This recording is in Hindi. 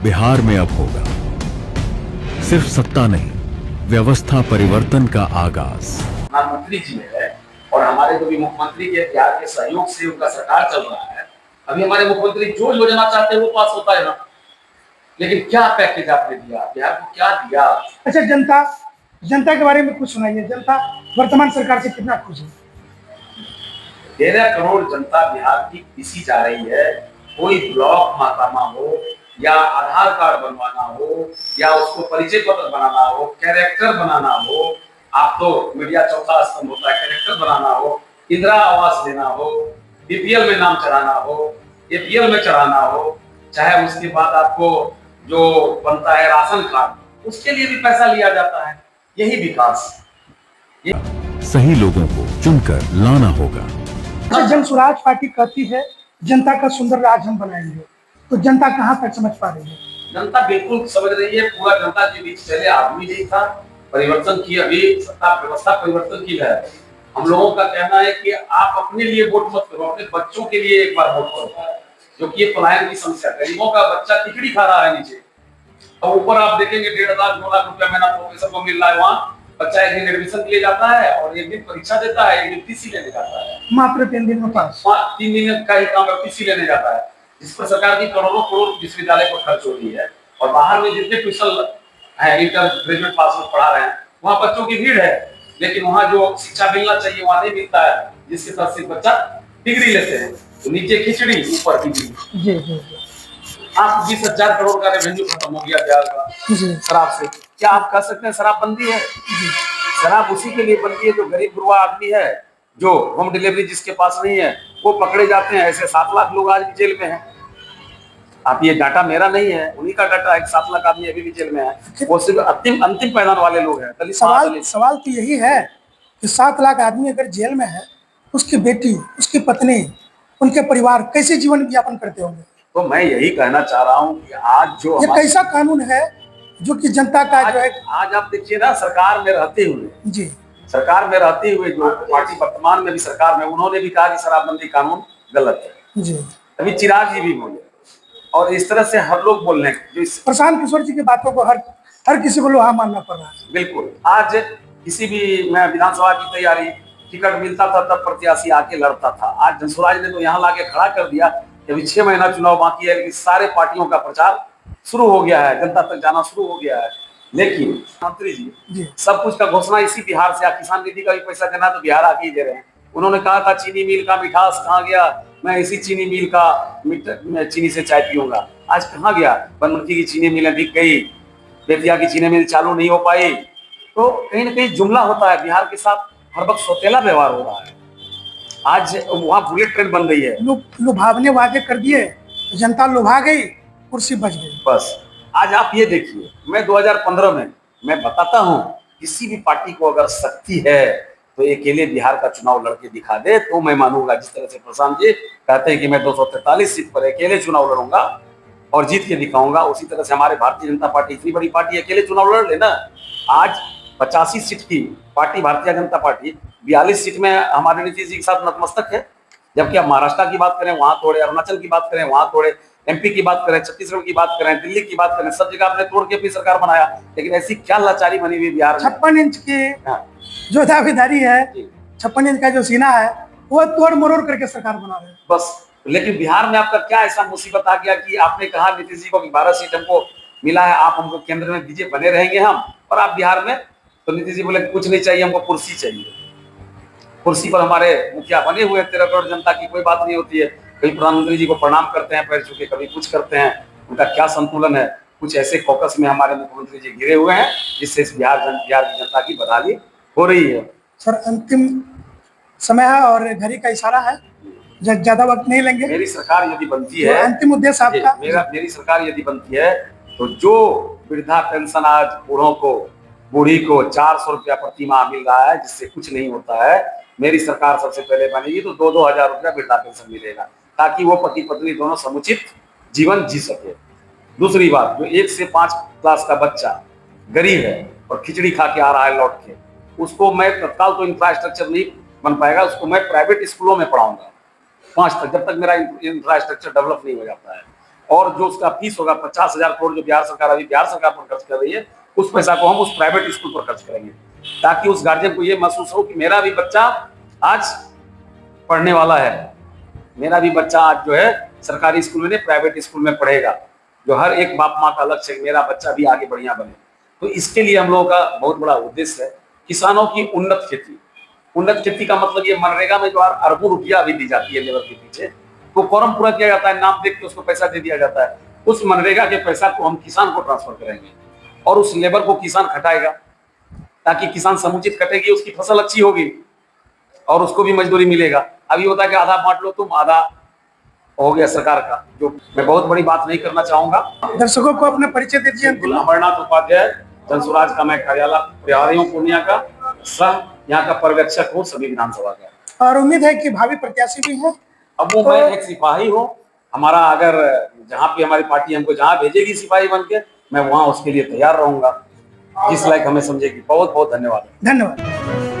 बिहार में अब होगा सिर्फ सत्ता नहीं, व्यवस्था परिवर्तन का आगाज। प्रधानमंत्री जी है और हमारे जो भी मुख्यमंत्री के बिहार के सहयोग से उनका सरकार चल रहा है। अभी हमारे मुख्यमंत्री जो योजना चाहते हैं वो पास होता है ना, लेकिन क्या पैकेज आपने दिया बिहार को, क्या दिया? अच्छा, जनता के बारे में कुछ सुनाइए। जनता वर्तमान सरकार से कितना खुश है? 13 करोड़ जनता बिहार की पीसी जा रही है। कोई ब्लॉक मातामा हो या आधार कार्ड बनवाना हो या उसको परिचय पत्र बनाना हो, कैरेक्टर बनाना हो, आप तो मीडिया चौथा स्तंभ होता है, कैरेक्टर बनाना हो, इंदिरा आवास देना हो, बीपीएल में नाम चढ़ाना हो, एपीएल में चढ़ाना हो, चाहे उसके बाद आपको जो बनता है राशन कार्ड, उसके लिए भी पैसा लिया जाता है। यही विकास। सही लोगों को चुनकर लाना होगा। अच्छा, जन स्वराज पार्टी कहती है जनता का सुंदर राज हम बनाएंगे, तो जनता कहाँ तक समझ पा रही है? जनता बिल्कुल समझ रही है। पूरा जनता के बीच पहले आदमी नहीं था, परिवर्तन की, अभी सत्ता व्यवस्था परिवर्तन की है। हम लोगों का कहना है कि आप अपने लिए वोट मत करो, अपने बच्चों के लिए एक बार वोट करो, क्योंकि ये पलायन की समस्या, गरीबों का बच्चा खिचड़ी खा रहा है नीचे, और ऊपर आप देखेंगे 1.5 लाख 2 लाख रुपया महीना प्रोफेसर को मिल रहा है। वहाँ बच्चा एक दिन एडमिशन के लिए जाता है और एक दिन परीक्षा देता है, एक दिन टीसी लेने जाता है। मात्र 3 दिन में पास। 3 दिन का ही काम है, टीसी लेने जाता है, जिस पर सरकार की करोड़ों करोड़ विश्वविद्यालय पर खर्च हो रही है। और बाहर में जितने ट्यूशन है, इंटर ग्रेजुएट पास में पढ़ा रहे हैं, वहाँ बच्चों की भीड़ है, लेकिन वहाँ जो शिक्षा मिलना चाहिए वहाँ नहीं मिलता है, जिसके तरफ से बच्चा डिग्री लेते हैं। तो नीचे खिचड़ी, ऊपर डिग्री। जी। आप 20,000 करोड़ का रेवेन्यू खत्म हो गया बिहार का शराब से। क्या आप कह सकते हैं शराबबंदी है? शराब उसी के लिए बनती है जो गरीब गुरबा आदमी है, जो होम डिलीवरी जिसके पास नहीं है, वो पकड़े जाते हैं। ऐसे 7 लाख लोग आज भी जेल में हैं। आप ये डाटा मेरा नहीं है, उन्हीं का डाटा है। 7 लाख आदमी अभी भी जेल में है, वो सिर्फ अंतिम पायदान वाले लोग हैं। सवाल तो यही है कि 7 लाख आदमी अगर जेल में है, उसकी बेटी, उसकी पत्नी, उनके परिवार कैसे जीवन यापन करते होंगे? तो मैं यही कहना चाह रहा हूँ कि आज जो ये कैसा कानून है जो कि जनता का जो है। आज आप देखिए ना, सरकार में रहते हुए जो पार्टी वर्तमान में भी सरकार में, उन्होंने भी कहा कि शराबबंदी कानून गलत है जी। अभी चिराग जी भी बोले, और इस तरह से हर लोग बोल रहे हैं। जो प्रशांत किशोर जी की बातों को हर किसी को लोहा मानना पड़ रहा है। बिल्कुल। आज किसी भी, मैं विधानसभा की तैयारी, टिकट मिलता था तब प्रत्याशी आके लड़ता था। आज जनसुराज ने तो यहाँ लाके खड़ा कर दिया कि अभी 6 महीना चुनाव बाकी है, लेकिन सारे पार्टियों का प्रचार शुरू हो गया है, जनता तक जाना शुरू हो गया है। लेकिन मंत्री जी सब कुछ का घोषणा इसी बिहार से, किसान निधि का भी पैसा देना तो बिहार आके ही दे रहे हैं। उन्होंने कहा था चीनी मिल का मिठास कहाँ गया, मैं इसी चीनी मिल का चीनी से चाय पीऊंगा। आज कहाँ गया? बनमनखी की चीनी मिलें बिक गई, बेतिया की चीनी मिल चालू नहीं हो पाई। तो कहीं ना कहीं जुमला होता है, बिहार के साथ हर वक्त सौतेला व्यवहार हो रहा है। आज वहाँ बुलेट ट्रेन बन रही है। लुभावने वादे कर दिए, जनता लुभा गई, कुर्सी बच गई। बस आज आप ये देखिए, मैं 2015 में मैं बताता हूँ, किसी भी पार्टी को अगर शक्ति है तो अकेले बिहार का चुनाव लड़के दिखा दे तो मैं मानूंगा। जिस तरह से प्रशांत जी कहते हैं कि मैं 243 सीट पर अकेले चुनाव लड़ूंगा और जीत के दिखाऊंगा, उसी तरह से हमारे भारतीय जनता पार्टी, इतनी बड़ी पार्टी, अकेले चुनाव लड़ लेना। आज 85 सीट की party Bharatiya Janata party, 42 seat में हमारे नीतीश जी के साथ नतमस्तक है। जबकि आप महाराष्ट्र की बात करें वहां तोड़े, अरुणाचल की बात करें वहां तोड़े, एमपी की बात करें, छत्तीसगढ़ की बात करें, दिल्ली की बात करें, सब जगह आपने तोड़ के अपनी सरकार बनाया। लेकिन ऐसी क्या लाचारी बनी हुई बिहार में? 56 इंच की जो दावेदारी है, 56 इंच का जो सीना है, वो तोड़ मरोड़ करके सरकार बना रहे हैं बस। लेकिन बिहार में आपका क्या ऐसा मुसीबत आ गया कि आपने कहा नीतीश जी को कि 12 सीट हमको मिला है, आप हमको केंद्र में दीजिए, बने रहेंगे हम, और आप बिहार में, तो नीतीश जी बोले कुछ नहीं चाहिए, हमको कुर्सी चाहिए। कुर्सी पर हमारे मुखिया बने हुए 13 करोड़ जनता की कोई बात नहीं होती है। कभी प्रधानमंत्री जी को प्रणाम करते हैं पैर छू के, कभी कुछ करते हैं। उनका क्या संतुलन है? कुछ ऐसे फोकस में हमारे मुख्यमंत्री जी घिरे हुए हैं, जिससे इस बिहार की जनता की बदहाली हो रही है। सर, अंतिम समय है और घड़ी का इशारा है, ज्यादा वक्त नहीं लेंगे। मेरी सरकार यदि बनती है, अंतिम उद्देश्य आपका, मेरी सरकार यदि बनती है तो जो वृद्धा पेंशन आज बूढ़ी को 400 रुपया प्रति माह मिल रहा है, जिससे कुछ नहीं होता है, मेरी सरकार सबसे पहले बनेगी तो 2-2 हजार रुपया वृद्धा पेंशन मिलेगा, ताकि वो पति पत्नी दोनों समुचित जीवन जी सके। दूसरी बात, जो 1 से 5 क्लास का बच्चा गरीब है और खिचड़ी खा के आ रहा है लौट के, उसको मैं तत्काल तो इंफ्रास्ट्रक्चर नहीं बन पाएगा, उसको मैं प्राइवेट स्कूलों में पढ़ाऊंगा 5 तक, जब तक मेरा इंफ्रास्ट्रक्चर डेवलप नहीं हो जाता है। और जो उसका फीस होगा 50,000 करोड़ जो बिहार सरकार अभी बिहार सरकार पर खर्च कर रही है, उस पैसा को हम उस प्राइवेट स्कूल पर खर्च करेंगे, ताकि उस गार्जियन को ये महसूस हो कि मेरा भी बच्चा आज पढ़ने वाला है, मेरा भी बच्चा आज जो है सरकारी स्कूल में नहीं प्राइवेट स्कूल में पढ़ेगा, जो हर एक बाप माँ का लक्ष्य है कि मेरा बच्चा भी आगे बढ़िया बने। तो इसके लिए हम लोगों का बहुत बड़ा उद्देश्य है किसानों की उन्नत खेती। उन्नत खेती का मतलब ये मनरेगा में जो अरबों रुपया अभी दी जाती है लेबर के पीछे, वो फॉर्म पूरा किया जाता है, नाम देख के उसको पैसा दे दिया जाता है, उस मनरेगा के पैसा को हम किसान को ट्रांसफर करेंगे और उस लेबर को किसान खटाएगा, ताकि किसान समुचित कटेगी, उसकी फसल अच्छी होगी और उसको भी मजदूरी मिलेगा। अभी होता है कि आधा बांट लो तुम, आधा हो गया सरकार का। जो मैं बहुत बड़ी बात नहीं करना चाहूंगा। दर्शकों को अपना परिचय दे दीजिए। अमरनाथ उपाध्याय, जनसुराज का मैं कार्यालय प्रभारी हूँ पूर्णिया का, सह यहाँ का पर्यवेक्षक हूँ सभी विधानसभा का, और उम्मीद है कि भावी प्रत्याशी भी हैं। अब वो मैं एक सिपाही हूँ, हमारा अगर जहाँ पे हमारी पार्टी हमको जहाँ भेजेगी सिपाही बन के, मैं वहाँ उसके लिए तैयार रहूंगा, जिस लायक हमें समझेगी। बहुत बहुत धन्यवाद। धन्यवाद।